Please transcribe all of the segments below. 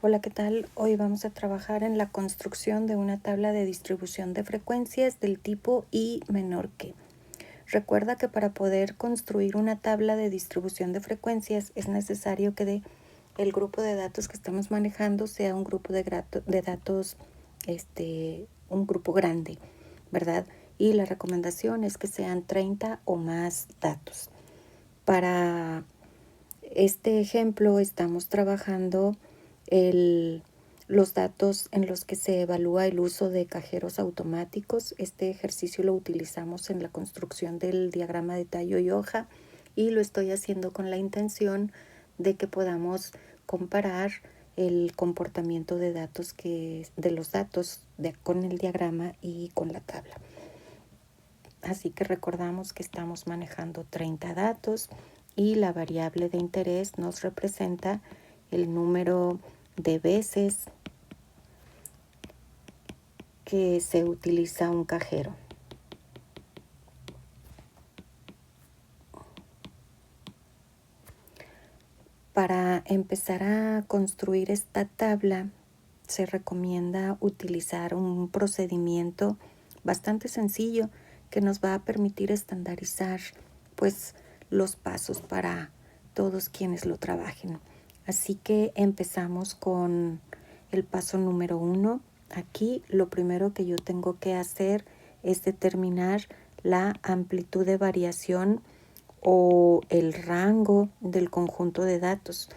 Hola, ¿qué tal? Hoy vamos a trabajar en la construcción de una tabla de distribución de frecuencias del tipo I menor que. Recuerda que para poder construir una tabla de distribución de frecuencias es necesario que el grupo de datos que estamos manejando sea un grupo de datos, un grupo grande, ¿verdad? Y la recomendación es que sean 30 o más datos. Para este ejemplo estamos trabajando los datos en los que se evalúa el uso de cajeros automáticos. Este ejercicio lo utilizamos en la construcción del diagrama de tallo y hoja y lo estoy haciendo con la intención de que podamos comparar el comportamiento de los datos con el diagrama y con la tabla. Así que recordamos que estamos manejando 30 datos y la variable de interés nos representa el número de veces que se utiliza un cajero. Para empezar a construir esta tabla, se recomienda utilizar un procedimiento bastante sencillo que nos va a permitir estandarizar pues los pasos para todos quienes lo trabajen. Así que empezamos con el paso número 1. Aquí lo primero que yo tengo que hacer es determinar la amplitud de variación o el rango del conjunto de datos.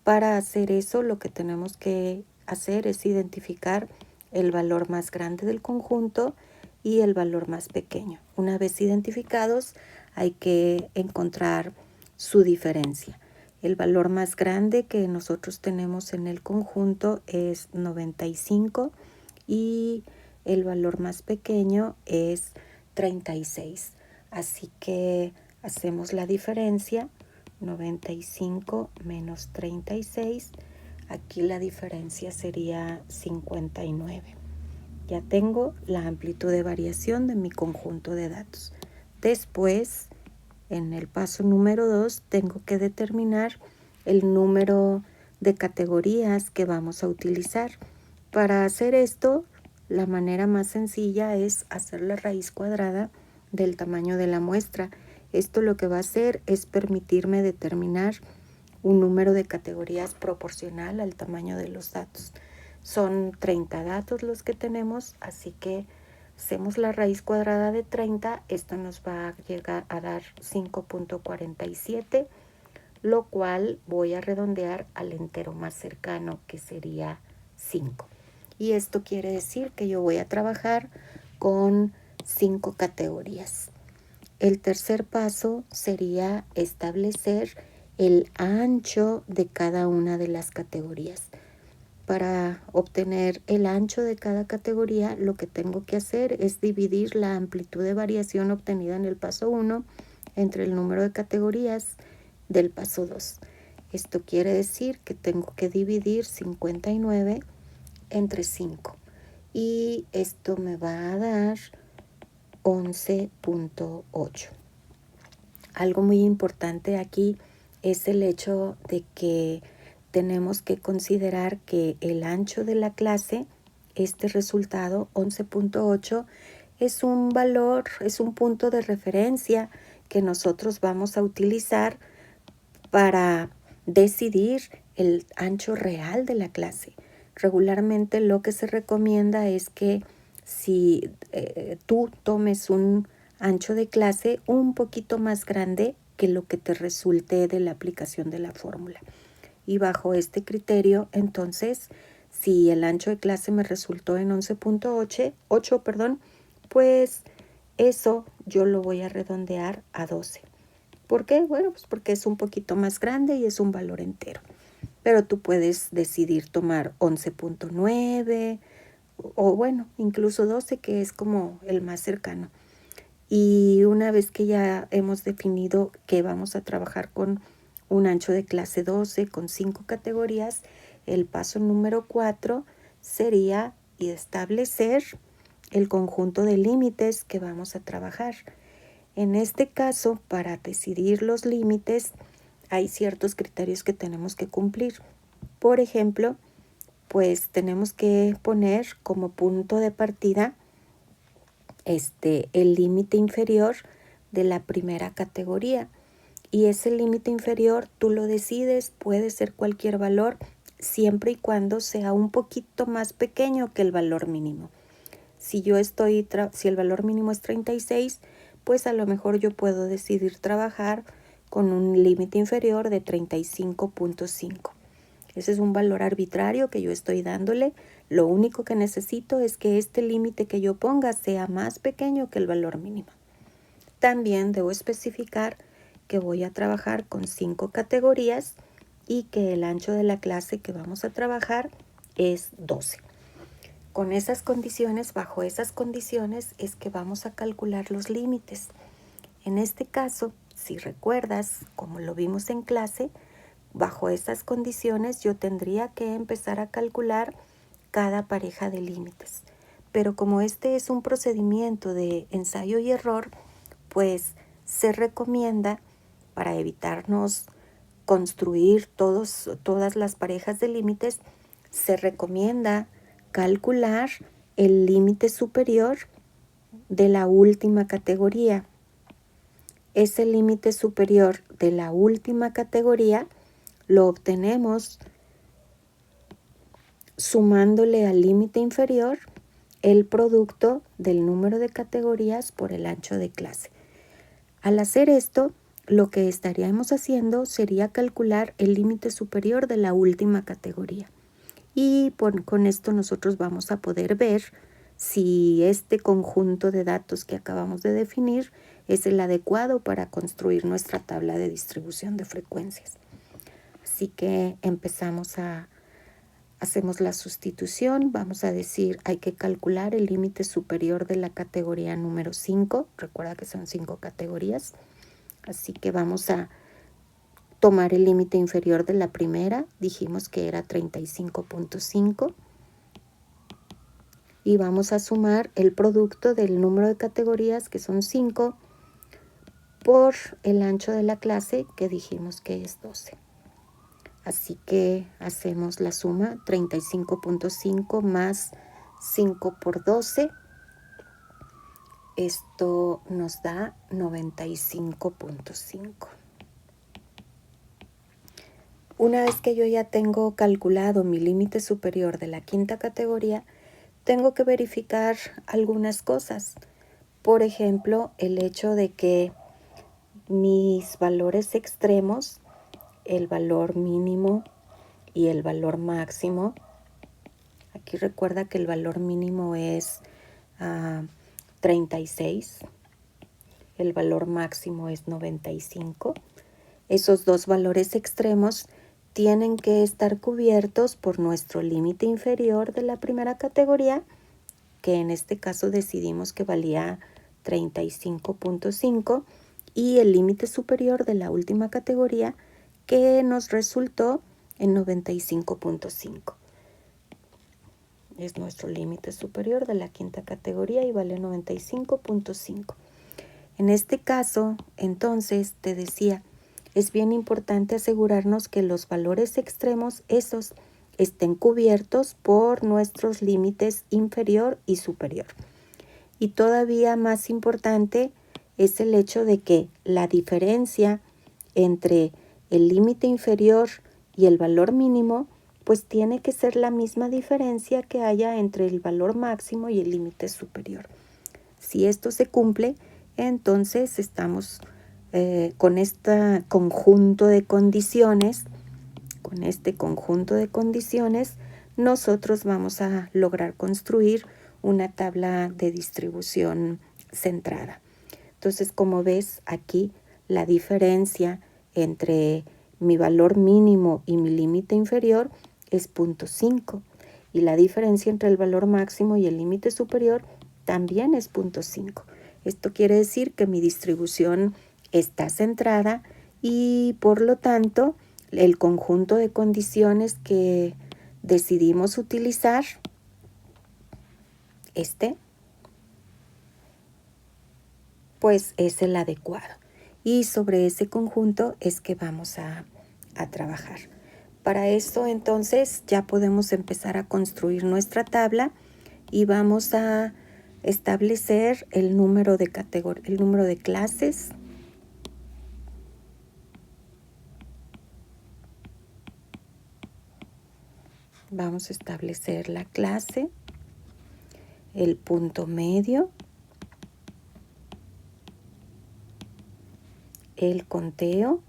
Para hacer eso, lo que tenemos que hacer es identificar el valor más grande del conjunto y el valor más pequeño. Una vez identificados, hay que encontrar su diferencia. El valor más grande que nosotros tenemos en el conjunto es 95 y el valor más pequeño es 36. Así que hacemos la diferencia, 95 menos 36. Aquí la diferencia sería 59. Ya tengo la amplitud de variación de mi conjunto de datos. Después, en el paso número 2, tengo que determinar el número de categorías que vamos a utilizar. Para hacer esto, la manera más sencilla es hacer la raíz cuadrada del tamaño de la muestra. Esto lo que va a hacer es permitirme determinar un número de categorías proporcional al tamaño de los datos. Son 30 datos los que tenemos, así que hacemos la raíz cuadrada de 30. Esto nos va a llegar a dar 5.47, lo cual voy a redondear al entero más cercano, que sería 5. Y esto quiere decir que yo voy a trabajar con 5 categorías. El tercer paso sería establecer el ancho de cada una de las categorías. Para obtener el ancho de cada categoría, lo que tengo que hacer es dividir la amplitud de variación obtenida en el paso 1 entre el número de categorías del paso 2. Esto quiere decir que tengo que dividir 59 entre 5 y esto me va a dar 11.8. Algo muy importante aquí es el hecho de que tenemos que considerar que el ancho de la clase, este resultado 11.8, es un valor, es un punto de referencia que nosotros vamos a utilizar para decidir el ancho real de la clase. Regularmente lo que se recomienda es que si tú tomes un ancho de clase un poquito más grande que lo que te resulte de la aplicación de la fórmula. Y bajo este criterio, entonces, si el ancho de clase me resultó en 11.8, pues eso yo lo voy a redondear a 12. ¿Por qué? Bueno, pues porque es un poquito más grande y es un valor entero. Pero tú puedes decidir tomar 11.9 o bueno, incluso 12, que es como el más cercano. Y una vez que ya hemos definido que vamos a trabajar con un ancho de clase 12 con 5 categorías, el paso número 4 sería establecer el conjunto de límites que vamos a trabajar. En este caso, para decidir los límites, hay ciertos criterios que tenemos que cumplir. Por ejemplo, pues tenemos que poner como punto de partida el límite inferior de la primera categoría. Y ese límite inferior tú lo decides, puede ser cualquier valor, siempre y cuando sea un poquito más pequeño que el valor mínimo. Si el valor mínimo es 36, pues a lo mejor yo puedo decidir trabajar con un límite inferior de 35.5. Ese es un valor arbitrario que yo estoy dándole. Lo único que necesito es que este límite que yo ponga sea más pequeño que el valor mínimo. También debo especificar que voy a trabajar con 5 categorías y que el ancho de la clase que vamos a trabajar es 12. Con esas condiciones, bajo esas condiciones, es que vamos a calcular los límites. En este caso, si recuerdas, como lo vimos en clase, bajo esas condiciones yo tendría que empezar a calcular cada pareja de límites. Pero como este es un procedimiento de ensayo y error, pues se recomienda, para evitarnos construir todas las parejas de límites, se recomienda calcular el límite superior de la última categoría. Ese límite superior de la última categoría lo obtenemos sumándole al límite inferior el producto del número de categorías por el ancho de clase. Al hacer esto, lo que estaríamos haciendo sería calcular el límite superior de la última categoría. Y con esto nosotros vamos a poder ver si este conjunto de datos que acabamos de definir es el adecuado para construir nuestra tabla de distribución de frecuencias. Así que hacemos la sustitución. Vamos a decir, hay que calcular el límite superior de la categoría número 5. Recuerda que son 5 categorías. Así que vamos a tomar el límite inferior de la primera. Dijimos que era 35.5. Y vamos a sumar el producto del número de categorías, que son 5, por el ancho de la clase, que dijimos que es 12. Así que hacemos la suma, 35.5 más 5 por 12. Esto nos da 95.5. Una vez que yo ya tengo calculado mi límite superior de la quinta categoría, tengo que verificar algunas cosas. Por ejemplo, el hecho de que mis valores extremos, el valor mínimo y el valor máximo, aquí recuerda que el valor mínimo es 36, el valor máximo es 95. Esos dos valores extremos tienen que estar cubiertos por nuestro límite inferior de la primera categoría, que en este caso decidimos que valía 35.5, y el límite superior de la última categoría, que nos resultó en 95.5. Es nuestro límite superior de la quinta categoría y vale 95.5. En este caso, entonces, te decía, es bien importante asegurarnos que los valores extremos, esos, estén cubiertos por nuestros límites inferior y superior. Y todavía más importante es el hecho de que la diferencia entre el límite inferior y el valor mínimo, pues tiene que ser la misma diferencia que haya entre el valor máximo y el límite superior. Si esto se cumple, entonces estamos con este conjunto de condiciones, nosotros vamos a lograr construir una tabla de distribución centrada. Entonces, como ves aquí, la diferencia entre mi valor mínimo y mi límite inferior es 0.5, y la diferencia entre el valor máximo y el límite superior también es 0.5. Esto quiere decir que mi distribución está centrada y por lo tanto el conjunto de condiciones que decidimos utilizar, pues es el adecuado. Y sobre ese conjunto es que vamos a trabajar. Para esto entonces ya podemos empezar a construir nuestra tabla y vamos a establecer el número de clases. Vamos a establecer la clase, el punto medio, el conteo,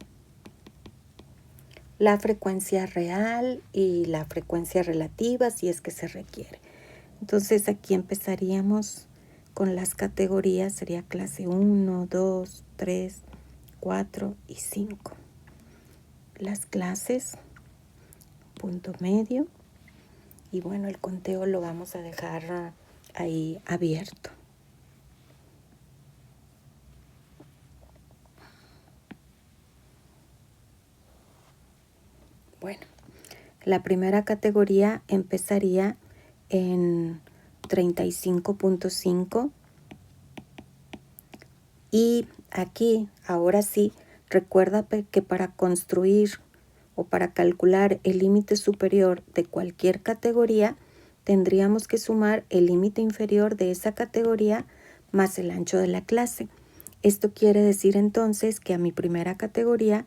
la frecuencia real y la frecuencia relativa si es que se requiere. Entonces aquí empezaríamos con las categorías, sería clase 1, 2, 3, 4 y 5. Las clases, punto medio, y bueno, el conteo lo vamos a dejar ahí abierto. Bueno, la primera categoría empezaría en 35.5 y aquí, ahora sí, recuerda que para construir o para calcular el límite superior de cualquier categoría, tendríamos que sumar el límite inferior de esa categoría más el ancho de la clase. Esto quiere decir entonces que a mi primera categoría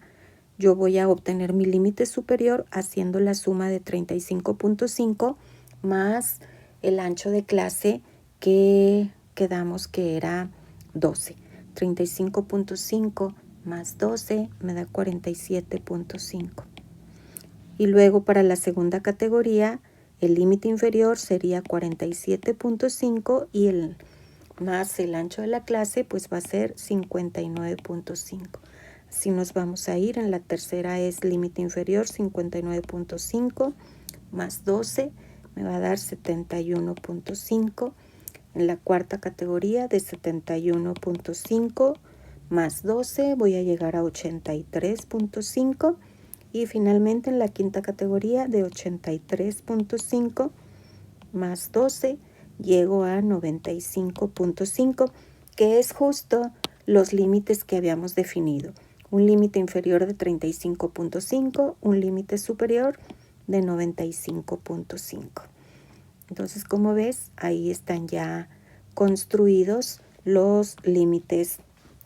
yo voy a obtener mi límite superior haciendo la suma de 35.5 más el ancho de clase que quedamos que era 12. 35.5 más 12 me da 47.5. Y luego para la segunda categoría, el límite inferior sería 47.5 y más el ancho de la clase pues va a ser 59.5. Así nos vamos a ir. En la tercera es límite inferior 59.5 más 12 me va a dar 71.5. En la cuarta categoría de 71.5 más 12 voy a llegar a 83.5. Y finalmente en la quinta categoría de 83.5 más 12 llego a 95.5, que es justo los límites que habíamos definido. Un límite inferior de 35.5, un límite superior de 95.5. Entonces, como ves, ahí están ya construidos los límites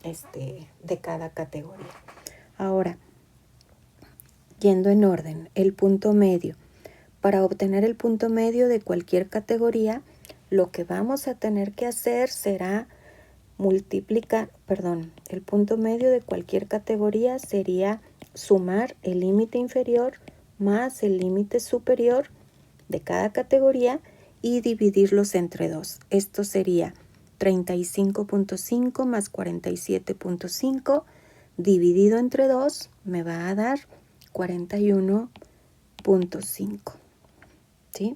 de cada categoría. Ahora, yendo en orden, el punto medio. Para obtener el punto medio de cualquier categoría, lo que vamos a tener que hacer será el punto medio de cualquier categoría sería sumar el límite inferior más el límite superior de cada categoría y dividirlos entre 2. Esto sería 35.5 más 47.5 dividido entre 2 me va a dar 41.5. ¿Sí?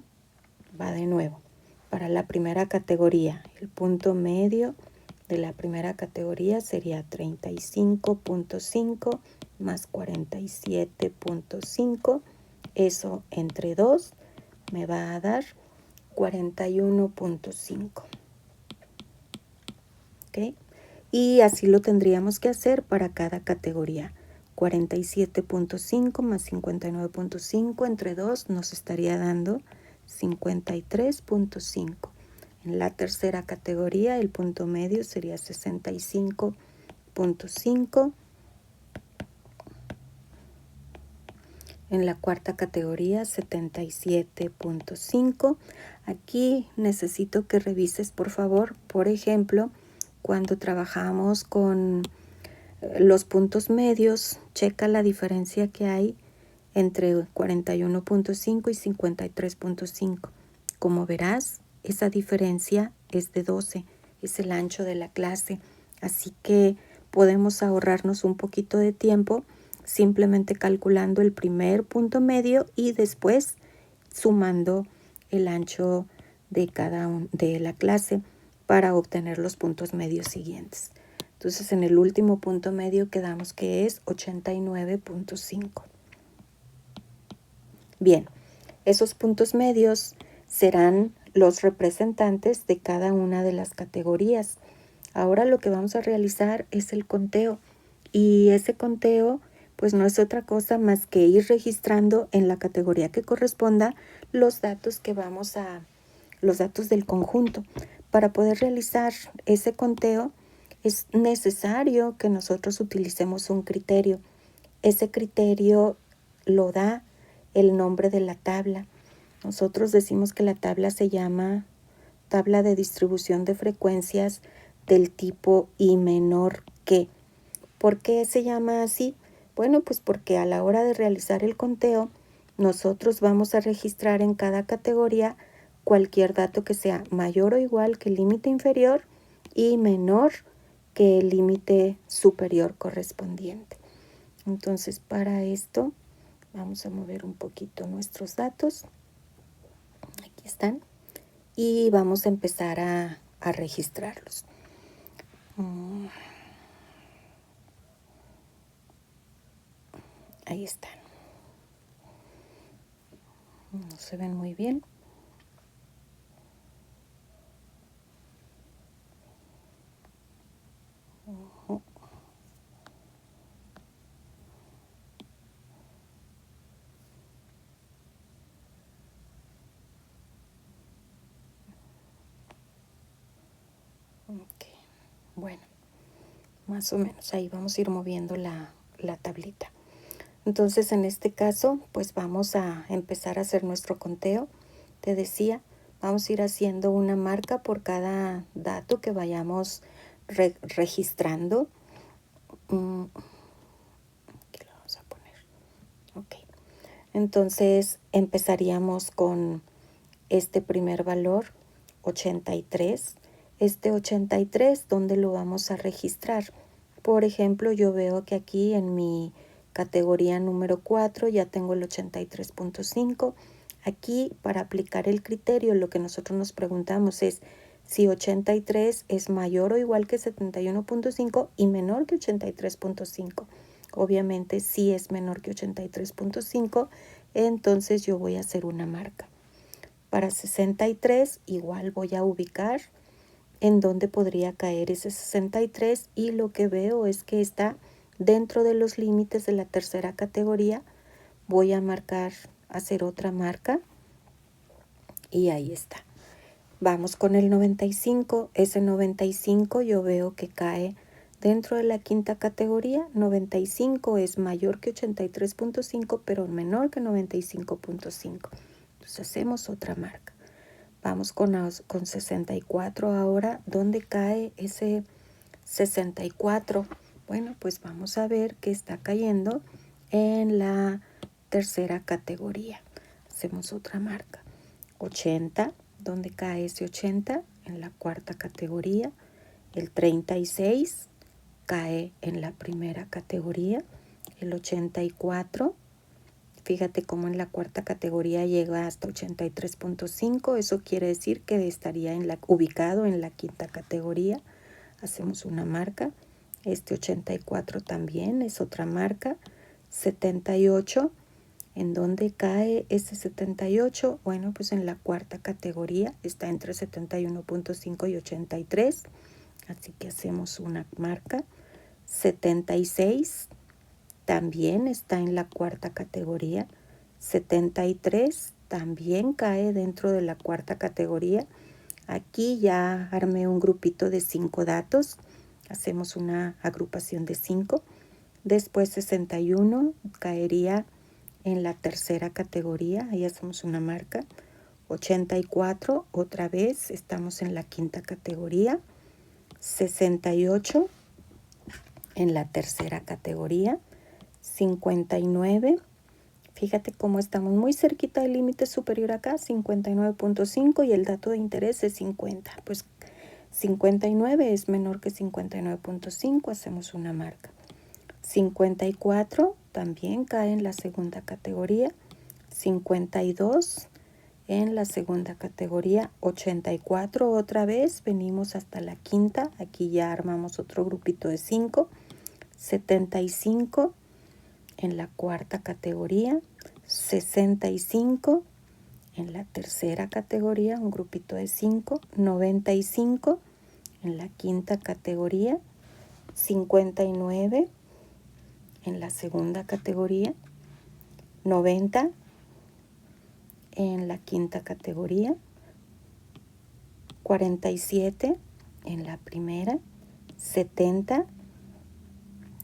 Va de nuevo. Para la primera categoría, el punto medio de la primera categoría sería 35.5 más 47.5. Eso entre 2 me va a dar 41.5. ¿Ok? Y así lo tendríamos que hacer para cada categoría. 47.5 más 59.5 entre 2 nos estaría dando 53.5. En la tercera categoría el punto medio sería 65.5. En la cuarta categoría 77.5. Aquí necesito que revises, por favor, por ejemplo, cuando trabajamos con los puntos medios, checa la diferencia que hay entre 41.5 y 53.5. Como verás, esa diferencia es de 12, es el ancho de la clase. Así que podemos ahorrarnos un poquito de tiempo simplemente calculando el primer punto medio y después sumando el ancho de de la clase para obtener los puntos medios siguientes. Entonces en el último punto medio quedamos que es 89.5. Bien, esos puntos medios serán los representantes de cada una de las categorías. Ahora lo que vamos a realizar es el conteo y ese conteo pues no es otra cosa más que ir registrando en la categoría que corresponda los datos los datos del conjunto. Para poder realizar ese conteo es necesario que nosotros utilicemos un criterio. Ese criterio lo da el nombre de la tabla. Nosotros decimos que la tabla se llama tabla de distribución de frecuencias del tipo I menor que. ¿Por qué se llama así? Bueno, pues porque a la hora de realizar el conteo, nosotros vamos a registrar en cada categoría cualquier dato que sea mayor o igual que el límite inferior y menor que el límite superior correspondiente. Entonces, para esto, vamos a mover un poquito nuestros datos. Aquí están. Y vamos a empezar a registrarlos. Ahí están. No se ven muy bien. Okay. Bueno, más o menos ahí vamos a ir moviendo la tablita. Entonces, en este caso, pues vamos a empezar a hacer nuestro conteo. Te decía, vamos a ir haciendo una marca por cada dato que vayamos registrando. Aquí lo vamos a poner. Ok. Entonces, empezaríamos con este primer valor, 83. Este 83, ¿dónde lo vamos a registrar? Por ejemplo, yo veo que aquí en mi categoría número 4 ya tengo el 83.5. Aquí, para aplicar el criterio, lo que nosotros nos preguntamos es si 83 es mayor o igual que 71.5 y menor que 83.5. Obviamente, si es menor que 83.5, entonces yo voy a hacer una marca. Para 63 igual voy a ubicar en dónde podría caer ese 63 y lo que veo es que está dentro de los límites de la tercera categoría. Voy a marcar, hacer otra marca y ahí está. Vamos con el 95. Ese 95 yo veo que cae dentro de la quinta categoría. 95 es mayor que 83.5 pero menor que 95.5. Entonces hacemos otra marca. Vamos con 64 ahora. ¿Dónde cae ese 64? Bueno, pues vamos a ver que está cayendo en la tercera categoría. Hacemos otra marca. 80. ¿Dónde cae ese 80? En la cuarta categoría. El 36 cae en la primera categoría. El 84. Fíjate cómo en la cuarta categoría llega hasta 83.5. Eso quiere decir que estaría ubicado en la quinta categoría. Hacemos una marca. Este 84 también es otra marca. 78. ¿En dónde cae ese 78? Bueno, pues en la cuarta categoría. Está entre 71.5 y 83. Así que hacemos una marca. 76. También está en la cuarta categoría. 73 también cae dentro de la cuarta categoría. Aquí ya armé un grupito de 5 datos. Hacemos una agrupación de 5. Después 61 caería en la tercera categoría. Ahí hacemos una marca. 84 otra vez estamos en la quinta categoría. 68 en la tercera categoría. 59, fíjate cómo estamos muy cerquita del límite superior acá, 59.5 y el dato de interés es 50. Pues 59 es menor que 59.5, hacemos una marca. 54 también cae en la segunda categoría. 52 en la segunda categoría. 84 otra vez, venimos hasta la quinta, aquí ya armamos otro grupito de 5. 75 en la cuarta categoría, 65 en la tercera categoría, un grupito de 5, 95 en la quinta categoría, 59 en la segunda categoría, 90 en la quinta categoría, 47 en la primera, 70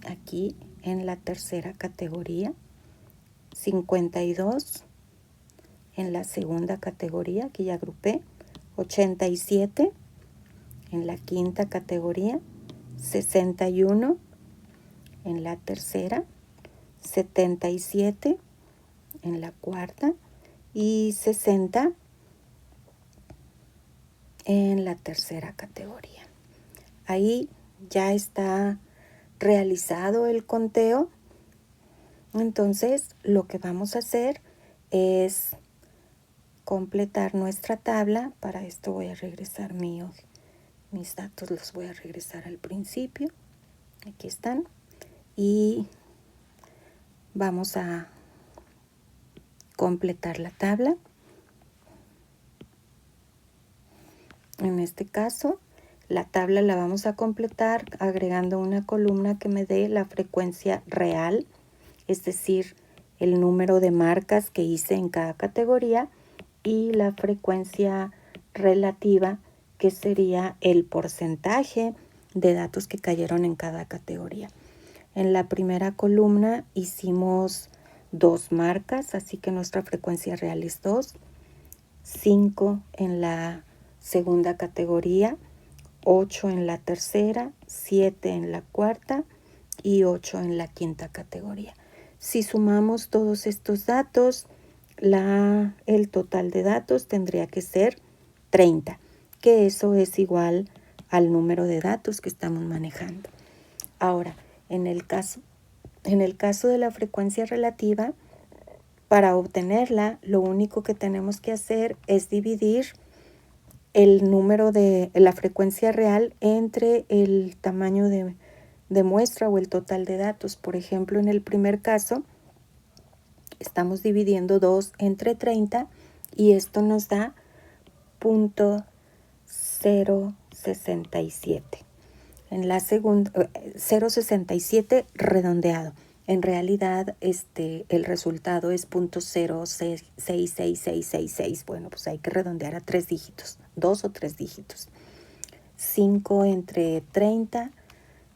aquí en la tercera categoría, 52 en la segunda categoría, aquí ya agrupé, 87 en la quinta categoría, 61 en la tercera, 77 en la cuarta y 60 en la tercera categoría. Ahí ya está realizado el conteo. Entonces, lo que vamos a hacer es completar nuestra tabla. Para esto voy a regresar mis datos, los voy a regresar al principio. Aquí están. Y vamos a completar la tabla. En este caso, la tabla la vamos a completar agregando una columna que me dé la frecuencia real, es decir, el número de marcas que hice en cada categoría, y la frecuencia relativa, que sería el porcentaje de datos que cayeron en cada categoría. En la primera columna hicimos 2 marcas, así que nuestra frecuencia real es 2, 5 en la segunda categoría, 8 en la tercera, 7 en la cuarta y 8 en la quinta categoría. Si sumamos todos estos datos, el total de datos tendría que ser 30, que eso es igual al número de datos que estamos manejando. Ahora, en el caso de la frecuencia relativa, para obtenerla, lo único que tenemos que hacer es dividir el número de la frecuencia real entre el tamaño de muestra o el total de datos. Por ejemplo, en el primer caso, estamos dividiendo 2 entre 30 y esto nos da 0.067. En la segunda, 0.67 redondeado. En realidad, el resultado es 0.066666. Bueno, pues hay que redondear a 3 dígitos, 2 o 3 dígitos. 5 entre 30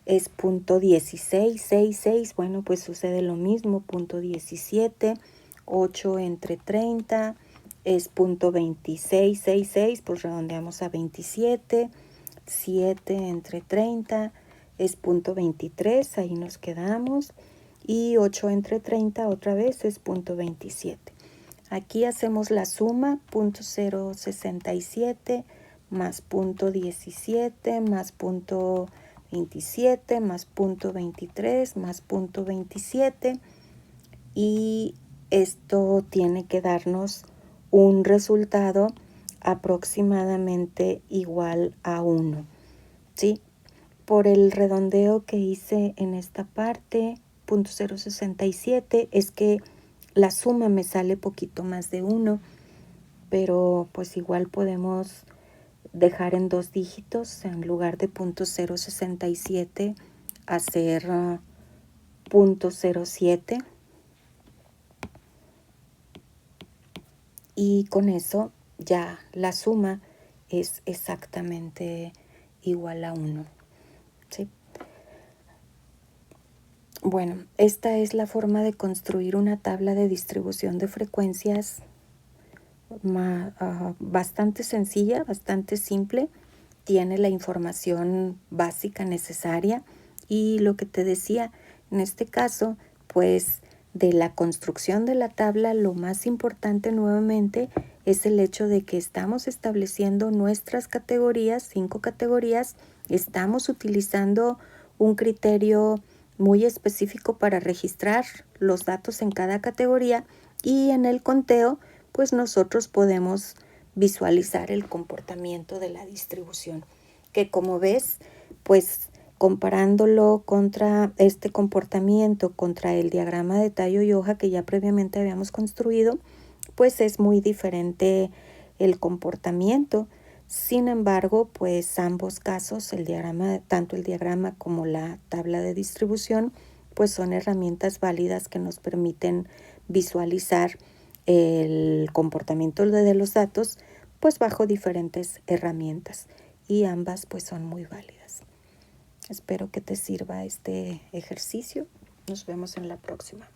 es 0.1666. Bueno, pues sucede lo mismo, 0.17. 8 entre 30 es 0.2666, pues redondeamos a 27. 7 entre 30 es 0.23, ahí nos quedamos. Y 8 entre 30 otra vez es 0.27. Aquí hacemos la suma, 0.067 más 0.17 más 0.27 más 0.23 más 0.27. Y esto tiene que darnos un resultado aproximadamente igual a 1, ¿sí? Por el redondeo que hice en esta parte, 0.067, es que la suma me sale poquito más de 1, pero pues igual podemos dejar en 2 dígitos, en lugar de 0.067, hacer 0.07. Y con eso ya la suma es exactamente igual a 1, ¿sí? Bueno, esta es la forma de construir una tabla de distribución de frecuencias bastante sencilla, bastante simple. Tiene la información básica necesaria y lo que te decía, en este caso, pues de la construcción de la tabla, lo más importante nuevamente es el hecho de que estamos estableciendo nuestras categorías, 5 categorías, estamos utilizando un criterio muy específico para registrar los datos en cada categoría y en el conteo, pues nosotros podemos visualizar el comportamiento de la distribución, que como ves, pues comparándolo contra este comportamiento, contra el diagrama de tallo y hoja que ya previamente habíamos construido, pues es muy diferente el comportamiento. Sin embargo, pues ambos casos, tanto el diagrama como la tabla de distribución, pues son herramientas válidas que nos permiten visualizar el comportamiento de los datos, pues bajo diferentes herramientas, y ambas pues son muy válidas. Espero que te sirva este ejercicio. Nos vemos en la próxima.